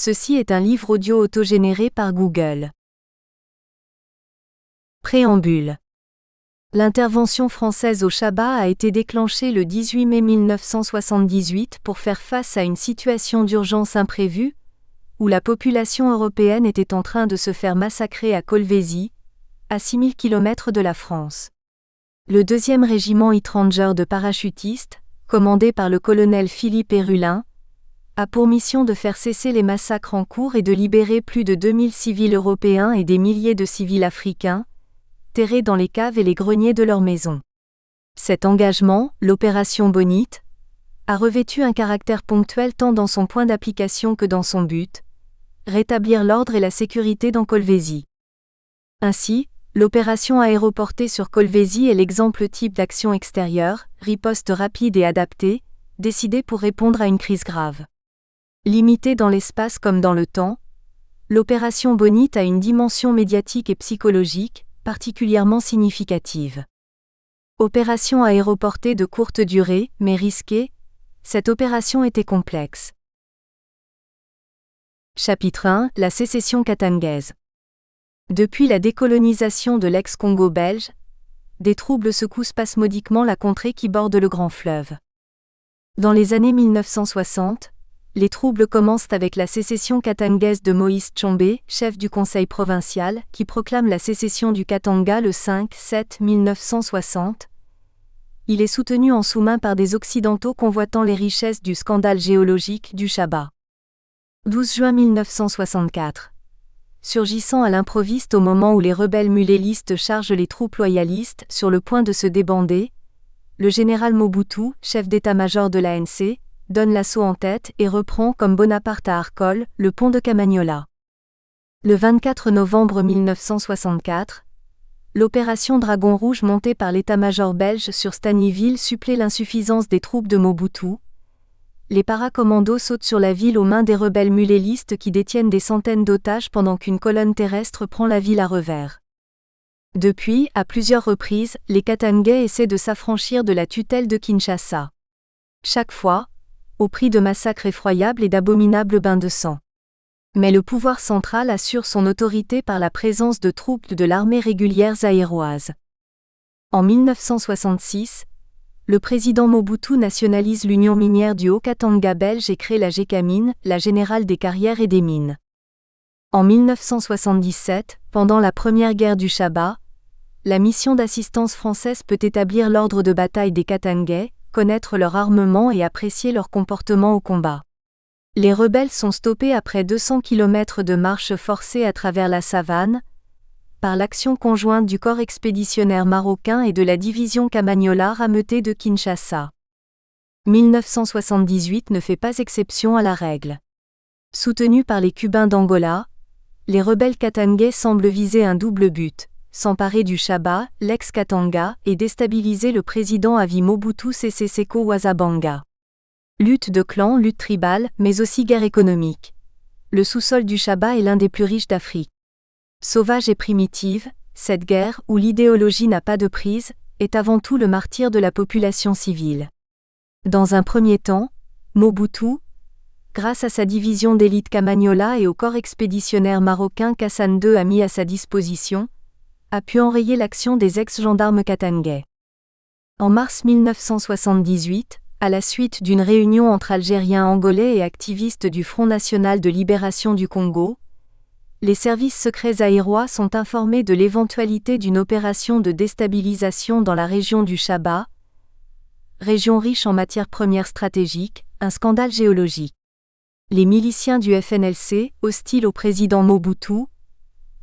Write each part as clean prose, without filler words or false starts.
Ceci est un livre audio autogénéré par Google. Préambule. L'intervention française au Chabas a été déclenchée le 18 mai 1978 pour faire face à une situation d'urgence imprévue, où la population européenne était en train de se faire massacrer à Colvézi, à 6000 km de la France. Le 2e régiment Étranger de parachutistes, commandé par le colonel Philippe Hérulin, a pour mission de faire cesser les massacres en cours et de libérer plus de 2000 civils européens et des milliers de civils africains, terrés dans les caves et les greniers de leurs maisons. Cet engagement, l'opération Bonite, a revêtu un caractère ponctuel tant dans son point d'application que dans son but, rétablir l'ordre et la sécurité dans Colvézi. Ainsi, l'opération aéroportée sur Colvézi est l'exemple type d'action extérieure, riposte rapide et adaptée, décidée pour répondre à une crise grave. Limitée dans l'espace comme dans le temps, l'opération Bonite a une dimension médiatique et psychologique, particulièrement significative. Opération aéroportée de courte durée, mais risquée, cette opération était complexe. Chapitre 1 : La sécession katangaise. Depuis la décolonisation de l'ex-Congo belge, des troubles secouent spasmodiquement la contrée qui borde le grand fleuve. Dans les années 1960, les troubles commencent avec la sécession katangaise de Moïse Tshombe, chef du conseil provincial, qui proclame la sécession du Katanga le 5/7/1960. Il est soutenu en sous-main par des Occidentaux convoitant les richesses du scandale géologique du Chabas. 12 juin 1964. Surgissant à l'improviste au moment où les rebelles mulélistes chargent les troupes loyalistes sur le point de se débander, le général Mobutu, chef d'état-major de l'ANC, donne l'assaut en tête et reprend comme Bonaparte à Arcole, le pont de Camagnola. Le 24 novembre 1964, l'opération Dragon Rouge montée par l'état-major belge sur Stannyville supplée l'insuffisance des troupes de Mobutu. Les paracommandos sautent sur la ville aux mains des rebelles mulélistes qui détiennent des centaines d'otages pendant qu'une colonne terrestre prend la ville à revers. Depuis, à plusieurs reprises, les Katangais essaient de s'affranchir de la tutelle de Kinshasa. Chaque fois, au prix de massacres effroyables et d'abominables bains de sang. Mais le pouvoir central assure son autorité par la présence de troupes de l'armée régulière zaïroise. En 1966, le président Mobutu nationalise l'Union minière du Haut-Katanga belge et crée la Gécamine, la Générale des carrières et des mines. En 1977, pendant la première guerre du Chabas, la mission d'assistance française peut établir l'ordre de bataille des Katangais, connaître leur armement et apprécier leur comportement au combat. Les rebelles sont stoppés après 200 km de marche forcée à travers la savane, par l'action conjointe du corps expéditionnaire marocain et de la division Camagnola rameutée de Kinshasa. 1978 ne fait pas exception à la règle. Soutenus par les Cubains d'Angola, les rebelles katangais semblent viser un double but: s'emparer du Chabas, l'ex-Katanga, et déstabiliser le président à vie Mobutu Sese Seko Wazabanga. Lutte de clans, lutte tribale, mais aussi guerre économique. Le sous-sol du Chabas est l'un des plus riches d'Afrique. Sauvage et primitive, cette guerre, où l'idéologie n'a pas de prise, est avant tout le martyre de la population civile. Dans un premier temps, Mobutu, grâce à sa division d'élite Camagnola et au corps expéditionnaire marocain qu'Hassan II a mis à sa disposition, a pu enrayer l'action des ex-gendarmes katangais. En mars 1978, à la suite d'une réunion entre Algériens angolais et activistes du Front national de libération du Congo, les services secrets zaïrois sont informés de l'éventualité d'une opération de déstabilisation dans la région du Chabas, région riche en matières premières stratégiques, un scandale géologique. Les miliciens du FNLC, hostiles au président Mobutu,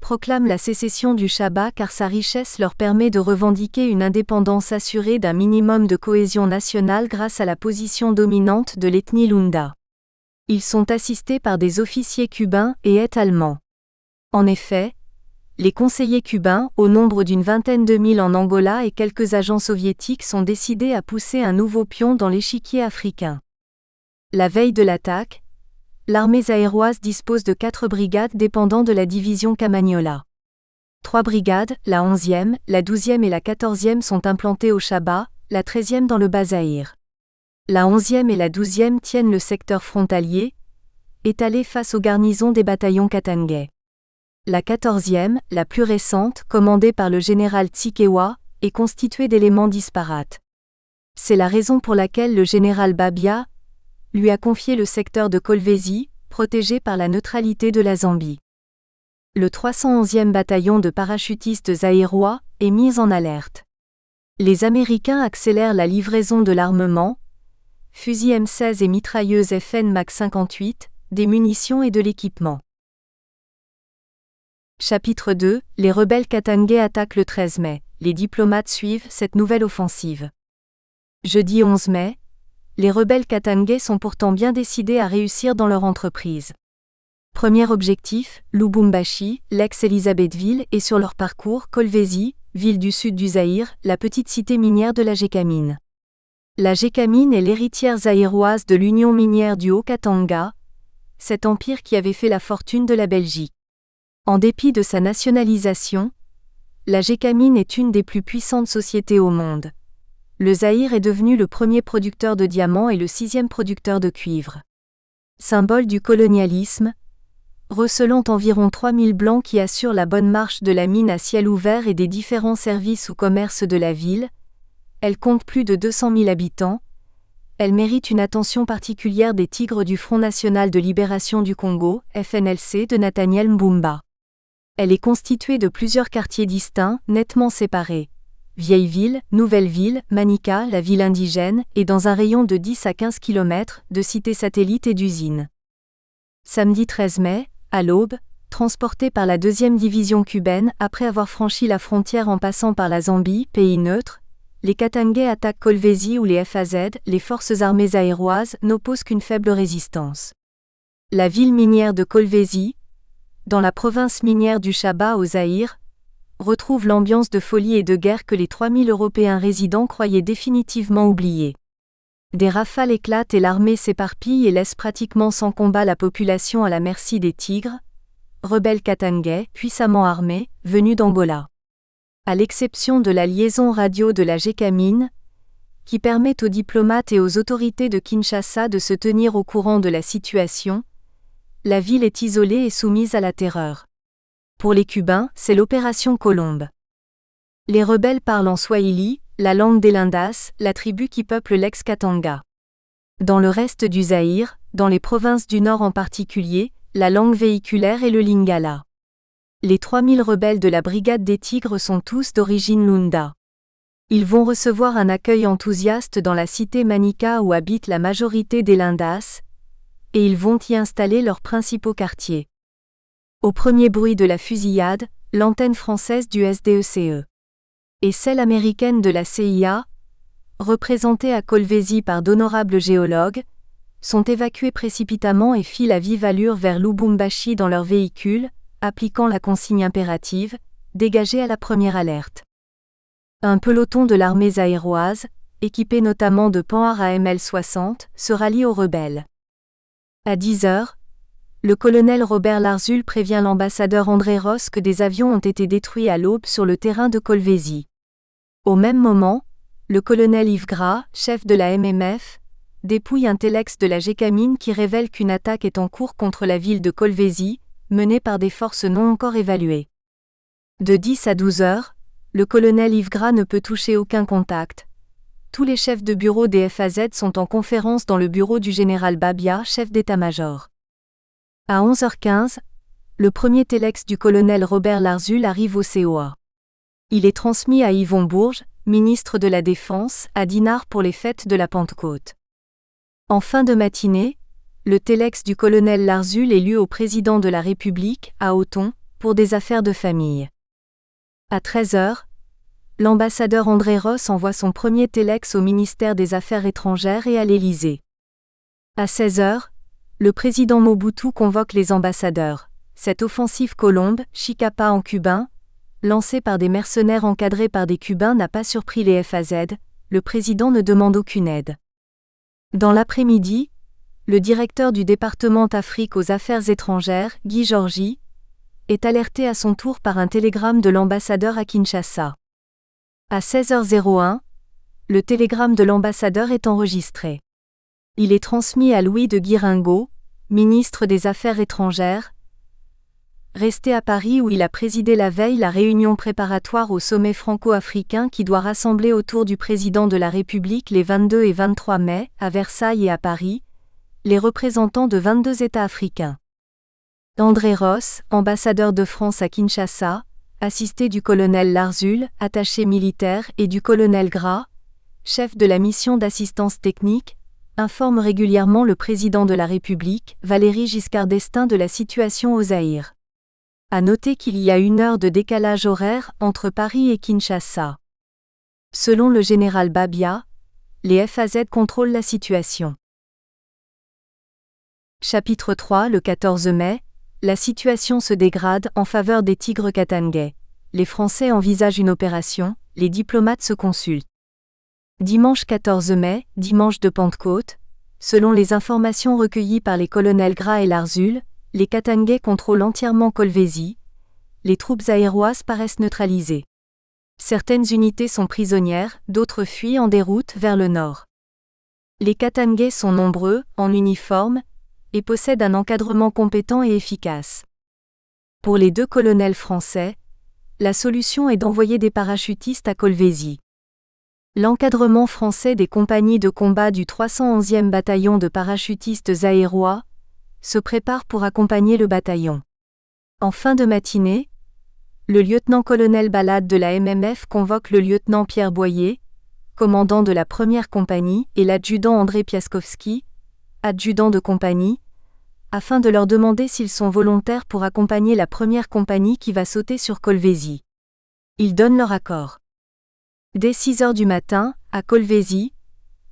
proclament la sécession du Chabas car sa richesse leur permet de revendiquer une indépendance assurée d'un minimum de cohésion nationale grâce à la position dominante de l'ethnie Lunda. Ils sont assistés par des officiers cubains et allemands. En effet, les conseillers cubains, au nombre d'une vingtaine de mille en Angola et quelques agents soviétiques sont décidés à pousser un nouveau pion dans l'échiquier africain. La veille de l'attaque, l'armée zaïroise dispose de 4 brigades dépendant de la division Camagnola. 3 brigades, la 11e, la 12e et la 14e sont implantées au Chabas, la 13e dans le Bas-Zaïre. La 11e et la 12e tiennent le secteur frontalier, étalée face aux garnisons des bataillons katangais. La 14e, la plus récente, commandée par le général Tsikewa, est constituée d'éléments disparates. C'est la raison pour laquelle le général Babia lui a confié le secteur de Kolwezi, protégé par la neutralité de la Zambie. Le 311e bataillon de parachutistes zaïrois est mis en alerte. Les Américains accélèrent la livraison de l'armement, fusils M16 et mitrailleuses FN Mach 58, des munitions et de l'équipement. Chapitre 2, les rebelles katangais attaquent le 13 mai. Les diplomates suivent cette nouvelle offensive. Jeudi 11 mai, les rebelles katangais sont pourtant bien décidés à réussir dans leur entreprise. Premier objectif, Lubumbashi, l'ex-Elisabethville et sur leur parcours, Kolwezi, ville du sud du Zaïre, la petite cité minière de la Gécamine. La Gécamine est l'héritière zaïroise de l'Union minière du Haut-Katanga, cet empire qui avait fait la fortune de la Belgique. En dépit de sa nationalisation, la Gécamine est une des plus puissantes sociétés au monde. Le Zaïre est devenu le premier producteur de diamants et le 6e producteur de cuivre. Symbole du colonialisme, recelant environ 3000 blancs qui assurent la bonne marche de la mine à ciel ouvert et des différents services ou commerces de la ville, elle compte plus de 200 000 habitants. Elle mérite une attention particulière des Tigres du Front National de Libération du Congo, FNLC de Nathaniel Mbumba. Elle est constituée de plusieurs quartiers distincts, nettement séparés. Vieille Ville, Nouvelle Ville, Manica, la ville indigène, et dans un rayon de 10 à 15 km, de cités satellites et d'usines. Samedi 13 mai, à l'aube, transportés par la 2e division cubaine après avoir franchi la frontière en passant par la Zambie, pays neutre, les Katangais attaquent Kolwezi où les FAZ, les forces armées zaïroises, n'opposent qu'une faible résistance. La ville minière de Kolwezi, dans la province minière du Chaba au Zaïre, retrouve l'ambiance de folie et de guerre que les 3000 Européens résidents croyaient définitivement oubliée. Des rafales éclatent et l'armée s'éparpille et laisse pratiquement sans combat la population à la merci des Tigres, rebelles katangais, puissamment armés, venus d'Angola. À l'exception de la liaison radio de la Gécamine, qui permet aux diplomates et aux autorités de Kinshasa de se tenir au courant de la situation, la ville est isolée et soumise à la terreur. Pour les Cubains, c'est l'opération Colombe. Les rebelles parlent en swahili, la langue des Lindas, la tribu qui peuple l'ex-Katanga. Dans le reste du Zaïre, dans les provinces du Nord en particulier, la langue véhiculaire est le lingala. Les 3000 rebelles de la Brigade des Tigres sont tous d'origine Lunda. Ils vont recevoir un accueil enthousiaste dans la cité Manica où habite la majorité des Lindas, et ils vont y installer leurs principaux quartiers. Au premier bruit de la fusillade, l'antenne française du SDECE et celle américaine de la CIA, représentée à Kolwezi par d'honorables géologues, sont évacués précipitamment et filent à vive allure vers Lubumbashi dans leur véhicule, appliquant la consigne impérative, dégagée à la première alerte. Un peloton de l'armée zaïroise, équipé notamment de Panhard AML-60, se rallie aux rebelles. À 10 heures, le colonel Robert Larzul prévient l'ambassadeur André Ross que des avions ont été détruits à l'aube sur le terrain de Kolwezi. Au même moment, le colonel Yves Gras, chef de la MMF, dépouille un téléx de la Gécamine qui révèle qu'une attaque est en cours contre la ville de Kolwezi, menée par des forces non encore évaluées. De 10 à 12 heures, le colonel Yves Gras ne peut toucher aucun contact. Tous les chefs de bureau des FAZ sont en conférence dans le bureau du général Babia, chef d'état-major. À 11h15, le premier téléx du colonel Robert Larzul arrive au COA. Il est transmis à Yvon Bourges, ministre de la Défense, à Dinard pour les fêtes de la Pentecôte. En fin de matinée, le téléx du colonel Larzul est lu au président de la République, à Othon, pour des affaires de famille. À 13h, l'ambassadeur André Ross envoie son premier téléx au ministère des Affaires étrangères et à l'Élysée. À 16h, le président Mobutu convoque les ambassadeurs. Cette offensive Colombe, Chicapa en cubain, lancée par des mercenaires encadrés par des Cubains n'a pas surpris les FAZ, le président ne demande aucune aide. Dans l'après-midi, le directeur du département Afrique aux Affaires étrangères, Guy Georgi, est alerté à son tour par un télégramme de l'ambassadeur à Kinshasa. À 16h01, le télégramme de l'ambassadeur est enregistré. Il est transmis à Louis de Guiringaud, ministre des Affaires étrangères, resté à Paris où il a présidé la veille la réunion préparatoire au sommet franco-africain qui doit rassembler autour du président de la République les 22 et 23 mai, à Versailles et à Paris, les représentants de 22 États africains. André Ross, ambassadeur de France à Kinshasa, assisté du colonel Larzul, attaché militaire, et du colonel Gras, chef de la mission d'assistance technique, informe régulièrement le président de la République, Valéry Giscard d'Estaing, de la situation au Zaïre. À noter qu'il y a 1 heure de décalage horaire entre Paris et Kinshasa. Selon le général Babia, les FAZ contrôlent la situation. Chapitre 3. Le 14 mai, la situation se dégrade en faveur des tigres katangais. Les Français envisagent une opération, les diplomates se consultent. Dimanche 14 mai, dimanche de Pentecôte, selon les informations recueillies par les colonels Gras et Larzul, les Katangais contrôlent entièrement Kolwezi. Les troupes zaïroises paraissent neutralisées. Certaines unités sont prisonnières, d'autres fuient en déroute vers le nord. Les Katangais sont nombreux, en uniforme, et possèdent un encadrement compétent et efficace. Pour les 2 colonels français, la solution est d'envoyer des parachutistes à Kolwezi. L'encadrement français des compagnies de combat du 311e bataillon de parachutistes zaïrois se prépare pour accompagner le bataillon. En fin de matinée, le lieutenant-colonel Balade de la MMF convoque le lieutenant Pierre Boyer, commandant de la première compagnie, et l'adjudant André Piaskowski, adjudant de compagnie, afin de leur demander s'ils sont volontaires pour accompagner la première compagnie qui va sauter sur Kolwezi. Ils donnent leur accord. Dès 6 heures du matin, à Kolwezi,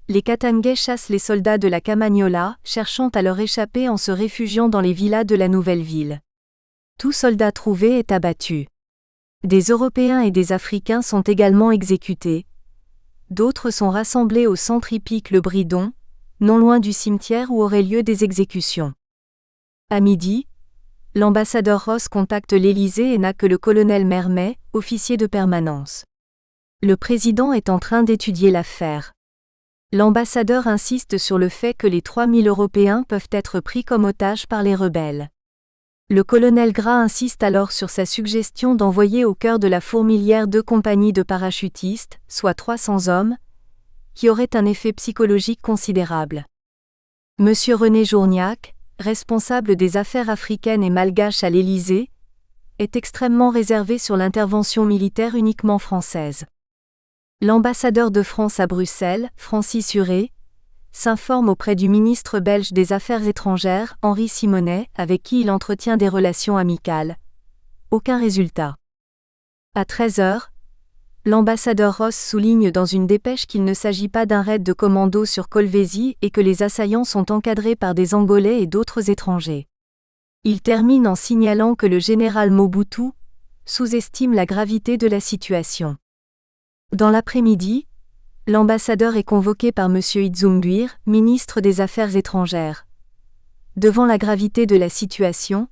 les Katangais chassent les soldats de la Camagnola, cherchant à leur échapper en se réfugiant dans les villas de la nouvelle ville. Tout soldat trouvé est abattu. Des Européens et des Africains sont également exécutés. D'autres sont rassemblés au centre hippique Le Bridon, non loin du cimetière où auraient lieu des exécutions. À midi, l'ambassadeur Ross contacte l'Élysée et n'a que le colonel Mermet, officier de permanence. Le président est en train d'étudier l'affaire. L'ambassadeur insiste sur le fait que les 3000 Européens peuvent être pris comme otages par les rebelles. Le colonel Gras insiste alors sur sa suggestion d'envoyer au cœur de la fourmilière 2 compagnies de parachutistes, soit 300 hommes, qui auraient un effet psychologique considérable. M. René Journiac, responsable des affaires africaines et malgaches à l'Élysée, est extrêmement réservé sur l'intervention militaire uniquement française. L'ambassadeur de France à Bruxelles, Francis Huré, s'informe auprès du ministre belge des Affaires étrangères, Henri Simonet, avec qui il entretient des relations amicales. Aucun résultat. À 13 heures, l'ambassadeur Ross souligne dans une dépêche qu'il ne s'agit pas d'un raid de commando sur Kolwezi et que les assaillants sont encadrés par des Angolais et d'autres étrangers. Il termine en signalant que le général Mobutu sous-estime la gravité de la situation. Dans l'après-midi, l'ambassadeur est convoqué par M. Idzumbuir, ministre des Affaires étrangères. Devant la gravité de la situation,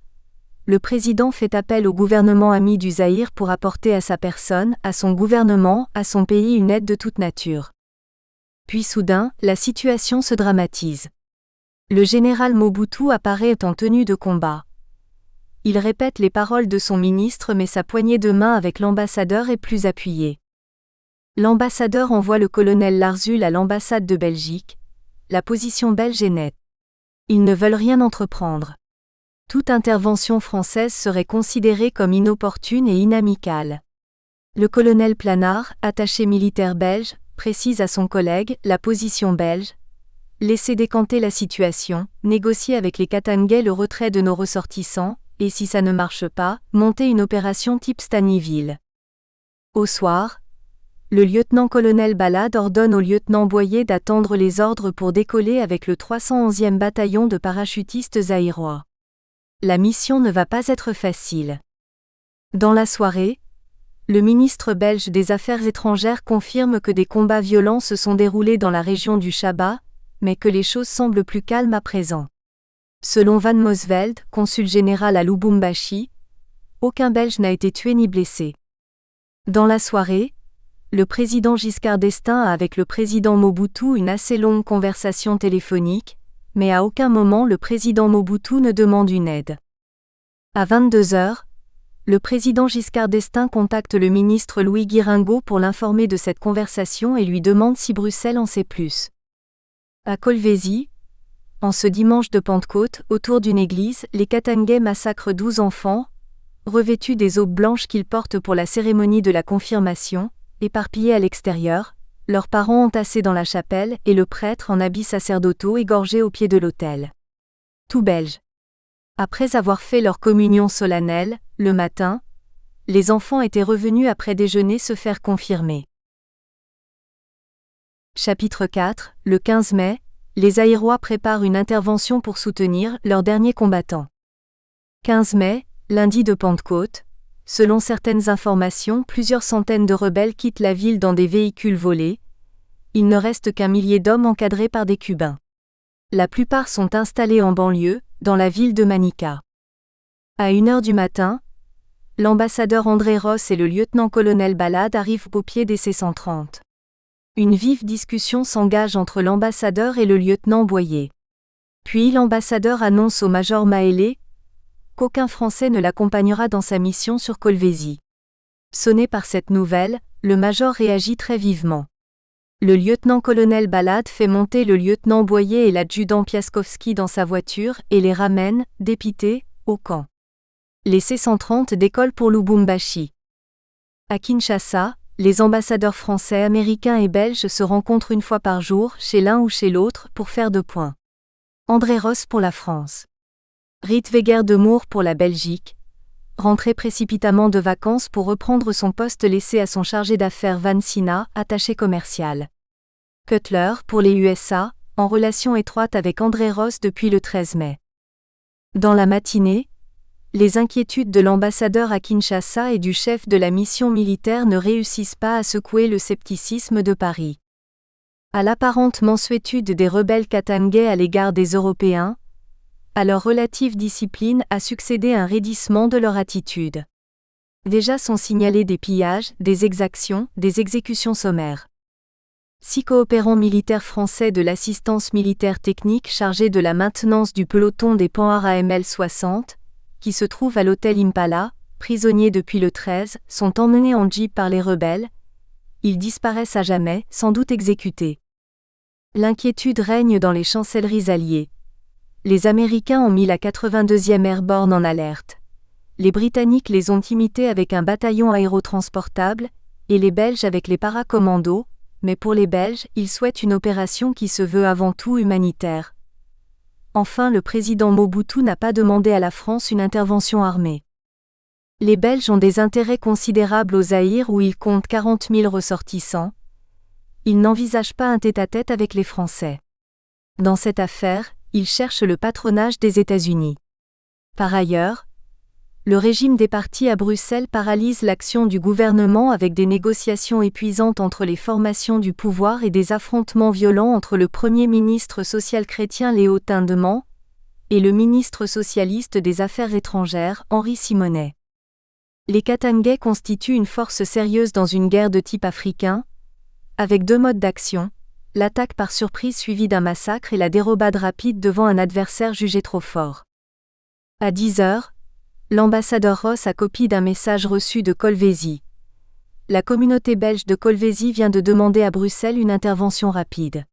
le président fait appel au gouvernement ami du Zaïre pour apporter à sa personne, à son gouvernement, à son pays une aide de toute nature. Puis soudain, la situation se dramatise. Le général Mobutu apparaît en tenue de combat. Il répète les paroles de son ministre mais sa poignée de main avec l'ambassadeur est plus appuyée. L'ambassadeur envoie le colonel Larzul à l'ambassade de Belgique. La position belge est nette. Ils ne veulent rien entreprendre. Toute intervention française serait considérée comme inopportune et inamicale. Le colonel Planard, attaché militaire belge, précise à son collègue la position belge. Laissez décanter la situation, négocier avec les Katangais le retrait de nos ressortissants, et si ça ne marche pas, monter une opération type Stannyville. Au soir, le lieutenant-colonel Balade ordonne au lieutenant Boyer d'attendre les ordres pour décoller avec le 311e bataillon de parachutistes zaïrois. La mission ne va pas être facile. Dans la soirée, le ministre belge des Affaires étrangères confirme que des combats violents se sont déroulés dans la région du Chaba, mais que les choses semblent plus calmes à présent. Selon Van Mosveld, consul général à Lubumbashi, aucun Belge n'a été tué ni blessé. Dans la soirée, le président Giscard d'Estaing a avec le président Mobutu une assez longue conversation téléphonique, mais à aucun moment le président Mobutu ne demande une aide. À 22h, le président Giscard d'Estaing contacte le ministre Louis Guiringaud pour l'informer de cette conversation et lui demande si Bruxelles en sait plus. À Kolwezi, en ce dimanche de Pentecôte, autour d'une église, les Katangais massacrent 12 enfants, revêtus des aubes blanches qu'ils portent pour la cérémonie de la confirmation, éparpillés à l'extérieur, leurs parents entassés dans la chapelle et le prêtre en habits sacerdotaux égorgé au pied de l'autel. Tout belge. Après avoir fait leur communion solennelle, le matin, les enfants étaient revenus après déjeuner se faire confirmer. Chapitre 4, le 15 mai, les Aérois préparent une intervention pour soutenir leurs derniers combattants. 15 mai, lundi de Pentecôte, selon certaines informations, plusieurs centaines de rebelles quittent la ville dans des véhicules volés. Il ne reste qu'un millier d'hommes encadrés par des Cubains. La plupart sont installés en banlieue, dans la ville de Manica. À 1h du matin, l'ambassadeur André Ross et le lieutenant-colonel Ballade arrivent au pied des C-130. Une vive discussion s'engage entre l'ambassadeur et le lieutenant Boyer. Puis l'ambassadeur annonce au major Maélé qu'aucun Français ne l'accompagnera dans sa mission sur Kolwezi. Sonné par cette nouvelle, le major réagit très vivement. Le lieutenant-colonel Ballade fait monter le lieutenant Boyer et l'adjudant Piaskowski dans sa voiture et les ramène, dépités, au camp. Les C-130 décollent pour Lubumbashi. À Kinshasa, les ambassadeurs français, américains et belges se rencontrent une fois par jour, chez l'un ou chez l'autre, pour faire 2 points. André Ross pour la France. Rietweger de Moor pour la Belgique. Rentré précipitamment de vacances pour reprendre son poste laissé à son chargé d'affaires Van Sina, attaché commercial. Cutler pour les USA, en relation étroite avec André Ross depuis le 13 mai. Dans la matinée, les inquiétudes de l'ambassadeur à Kinshasa et du chef de la mission militaire ne réussissent pas à secouer le scepticisme de Paris. À l'apparente mansuétude des rebelles katangais à l'égard des Européens, à leur relative discipline a succédé un raidissement de leur attitude. Déjà sont signalés des pillages, des exactions, des exécutions sommaires. 6 coopérants militaires français de l'assistance militaire technique chargés de la maintenance du peloton des Panhard AML-60, qui se trouve à l'hôtel Impala, prisonniers depuis le 13, sont emmenés en jeep par les rebelles. Ils disparaissent à jamais, sans doute exécutés. L'inquiétude règne dans les chancelleries alliées. Les Américains ont mis la 82e Airborne en alerte. Les Britanniques les ont imités avec un bataillon aérotransportable, et les Belges avec les paracommandos, mais pour les Belges, ils souhaitent une opération qui se veut avant tout humanitaire. Enfin, le président Mobutu n'a pas demandé à la France une intervention armée. Les Belges ont des intérêts considérables au Zaïre où ils comptent 40 000 ressortissants. Ils n'envisagent pas un tête-à-tête avec les Français. Dans cette affaire, ils cherchent le patronage des États-Unis. Par ailleurs, le régime des partis à Bruxelles paralyse l'action du gouvernement avec des négociations épuisantes entre les formations du pouvoir et des affrontements violents entre le Premier ministre social-chrétien Léo Tindemans et le ministre socialiste des Affaires étrangères Henri Simonet. Les Katangais constituent une force sérieuse dans une guerre de type africain, avec 2 modes d'action, l'attaque par surprise suivie d'un massacre et la dérobade rapide devant un adversaire jugé trop fort. À 10h, l'ambassadeur Ross a copie d'un message reçu de Kolwezi. La communauté belge de Kolwezi vient de demander à Bruxelles une intervention rapide.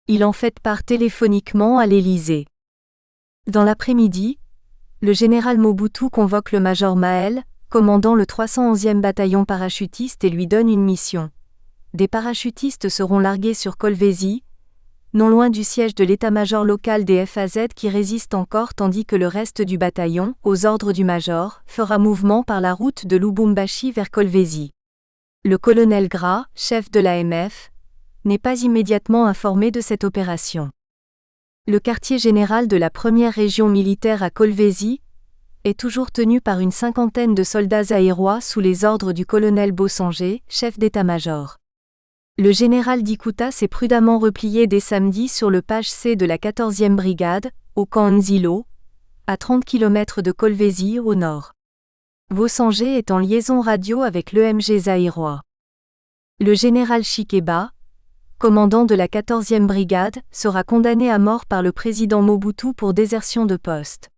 Il en fait part téléphoniquement à l'Élysée. Dans l'après-midi, le général Mobutu convoque le major Mael, commandant le 311e bataillon parachutiste et lui donne une mission. Des parachutistes seront largués sur Kolwezi, non loin du siège de l'état-major local des FAZ qui résiste encore tandis que le reste du bataillon, aux ordres du major, fera mouvement par la route de Lubumbashi vers Kolwezi. Le colonel Gras, chef de l'AMF, n'est pas immédiatement informé de cette opération. Le quartier général de la première région militaire à Kolwezi est toujours tenu par une 50aine de soldats zaïrois sous les ordres du colonel Bossanger, chef d'état-major. Le général Dikuta s'est prudemment replié dès samedi sur le page C de la 14e brigade, au camp Nzilo, à 30 km de Kolwezi au nord. Bossanger est en liaison radio avec l'EMG zaïrois. Le général Chikeba, commandant de la 14e brigade, sera condamné à mort par le président Mobutu pour désertion de poste.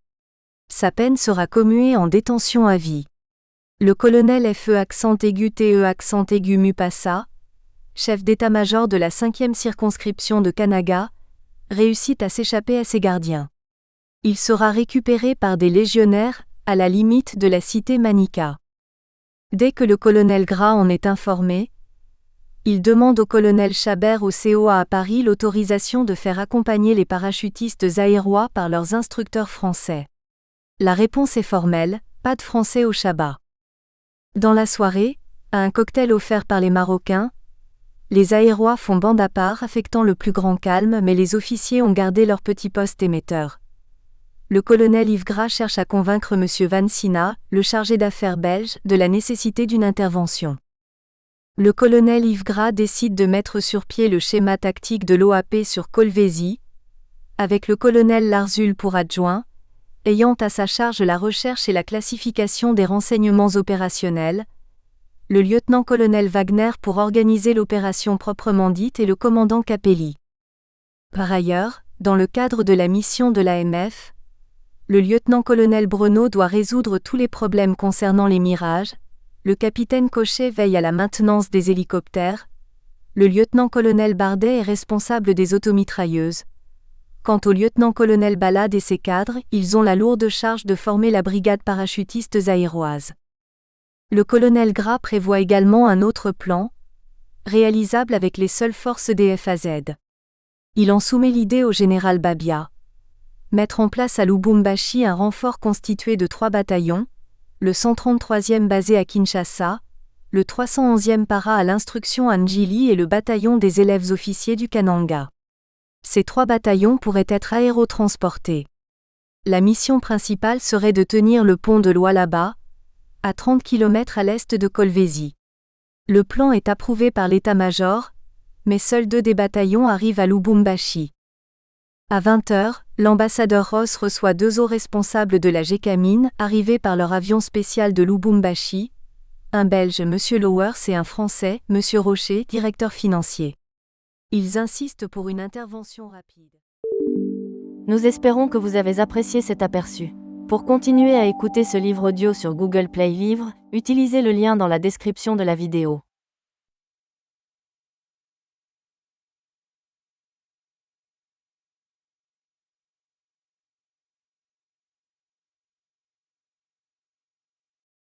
Sa peine sera commuée en détention à vie. Le colonel FE accent aigu TE accent aigu Mupasa, chef d'état-major de la 5e circonscription de Kanaga, réussit à s'échapper à ses gardiens. Il sera récupéré par des légionnaires, à la limite de la cité Manika. Dès que le colonel Gras en est informé, il demande au colonel Chabert au COA à Paris l'autorisation de faire accompagner les parachutistes zaïrois par leurs instructeurs français. La réponse est formelle, pas de français au Chaba. Dans la soirée, à un cocktail offert par les Marocains, les Zaïrois font bande à part affectant le plus grand calme mais les officiers ont gardé leur petit poste émetteur. Le colonel Yves Gras cherche à convaincre M. Van Sina, le chargé d'affaires belge, de la nécessité d'une intervention. Le colonel Yves Gras décide de mettre sur pied le schéma tactique de l'OAP sur Kolwezi, avec le colonel Larzul pour adjoint, ayant à sa charge la recherche et la classification des renseignements opérationnels, le lieutenant-colonel Wagner pour organiser l'opération proprement dite et le commandant Capelli. Par ailleurs, dans le cadre de la mission de l'AMF, le lieutenant-colonel Brenaud doit résoudre tous les problèmes concernant les Mirages, le capitaine Cochet veille à la maintenance des hélicoptères, le lieutenant-colonel Bardet est responsable des automitrailleuses. Quant au lieutenant-colonel Balade et ses cadres, ils ont la lourde charge de former la brigade parachutiste zaïroise. Le colonel Gras prévoit également un autre plan, réalisable avec les seules forces des FAZ. Il en soumet l'idée au général Babia. Mettre en place à Lubumbashi un renfort constitué de 3 bataillons, le 133e basé à Kinshasa, le 311e para à l'instruction à Njili et le bataillon des élèves officiers du Kananga. Ces 3 bataillons pourraient être aérotransportés. La mission principale serait de tenir le pont de Lualaba, à 30 km à l'est de Kolwezi. Le plan est approuvé par l'état-major, mais seuls 2 des bataillons arrivent à Lubumbashi. À 20h, l'ambassadeur Ross reçoit 2 hauts responsables de la GECAMINE, arrivés par leur avion spécial de Lubumbashi, un Belge M. Lowers et un Français, M. Rocher, directeur financier. Ils insistent pour une intervention rapide. Nous espérons que vous avez apprécié cet aperçu. Pour continuer à écouter ce livre audio sur Google Play Livres, utilisez le lien dans la description de la vidéo.